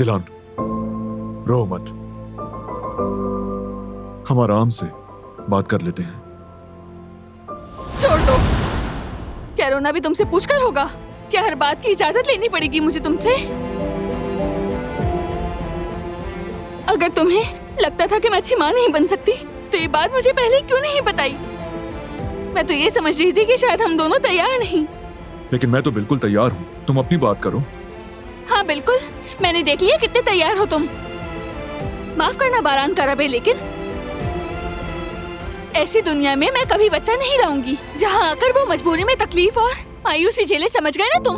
जिलान, रो मत। हम आराम से बात कर लेते हैं। छोड़ दो। क्या रोना भी तुमसे पूछकर होगा? क्या हर बात की इजाजत लेनी पड़ेगी मुझे तुमसे? अगर तुम्हें लगता था कि मैं अच्छी माँ नहीं बन सकती तो ये बात मुझे पहले क्यों नहीं बताई? मैं तो ये समझ रही थी कि शायद हम दोनों तैयार नहीं। लेकिन मैं तो बिल्कुल तैयार हूँ, तुम अपनी बात करो। हाँ बिल्कुल, मैंने देख लिया कितने तैयार हो तुम। माफ करना बारान का रबे, लेकिन ऐसी दुनिया में मैं कभी बच्चा नहीं लाऊंगी जहाँ आकर वो मजबूरी में तकलीफ और मायूसी झेले। समझ गए ना तुम?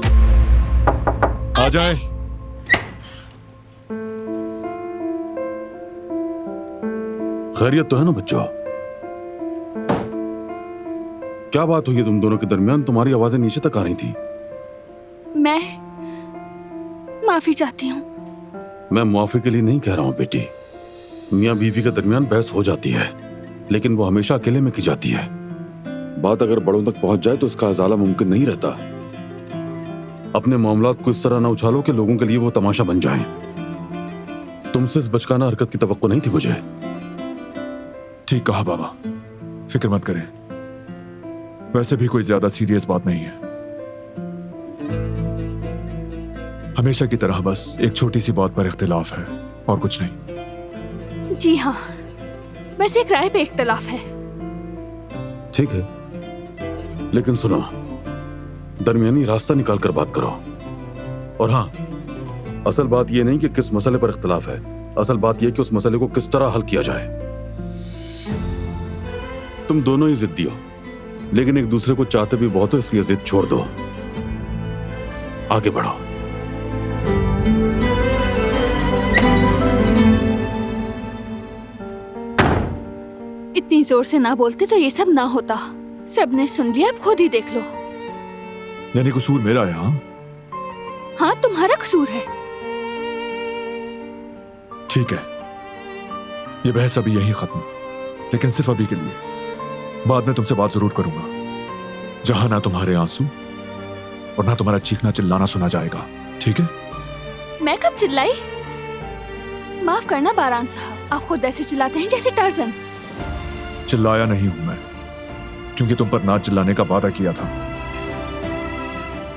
आ जाए। खैरियत तो है ना बच्चों? क्या बात हुई है तुम दोनों के दरमियान? तुम्हारी आवाजें नीचे तक आ रही थी। मैं माफी चाहती हूँ। मैं मुआफी के लिए नहीं कह रहा हूँ बेटी। मियाँ बीवी के दरमियान बहस हो जाती है, लेकिन वो हमेशा अकेले में की जाती है। बात अगर बड़ों तक पहुंच जाए तो इसका अजाला मुमकिन नहीं रहता। अपने मामलात को इस तरह ना उछालो कि लोगों के लिए वो तमाशा बन जाएं। तुमसे इस बचकाना हरकत की तवक्को नहीं थी मुझे। ठीक कहा बाबा, फिक्र मत करें। वैसे भी कोई ज्यादा सीरियस बात नहीं है। हमेशा की तरह बस एक छोटी सी बात पर इख्तिलाफ है और कुछ नहीं। जी हाँ, बस एक राय पे इख्तिलाफ है। ठीक है, लेकिन सुनो, दरमियानी रास्ता निकाल कर बात करो। और हाँ, असल बात यह नहीं कि किस मसले पर इख्तिलाफ है, असल बात यह कि उस मसले को किस तरह हल किया जाए। तुम दोनों ही जिद्दी हो, लेकिन एक दूसरे को चाहते भी बहुत हो, इसलिए जिद छोड़ दो, आगे बढ़ो। इतनी जोर से ना बोलते तो ये सब ना होता। सबने सुन लिया, अब खुद ही देख लो। यानी कसूर मेरा है? हाँ हाँ, तुम्हारा कसूर है। ठीक है, ये बहस अभी यहीं खत्म, लेकिन सिर्फ अभी के लिए। बाद में तुमसे बात जरूर करूंगा, जहां ना तुम्हारे आंसू और ना तुम्हारा चीखना चिल्लाना सुना जाएगा। ठीक है? मैं कब चिल्लाई? माफ करना बारान साहब, आप खुद ऐसे चिल्लाते हैं जैसे टार्जन। चिल्लाया नहीं हूं मैं, क्योंकि तुम पर ना चिल्लाने का वादा किया था,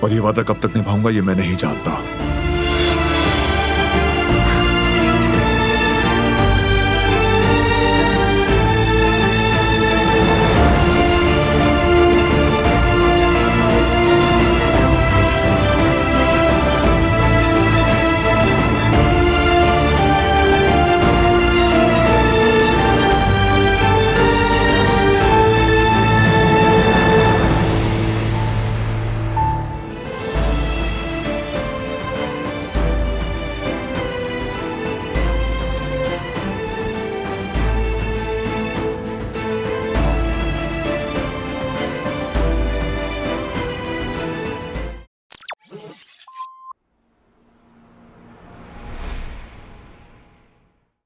और ये वादा कब तक निभाऊंगा ये मैं नहीं जानता।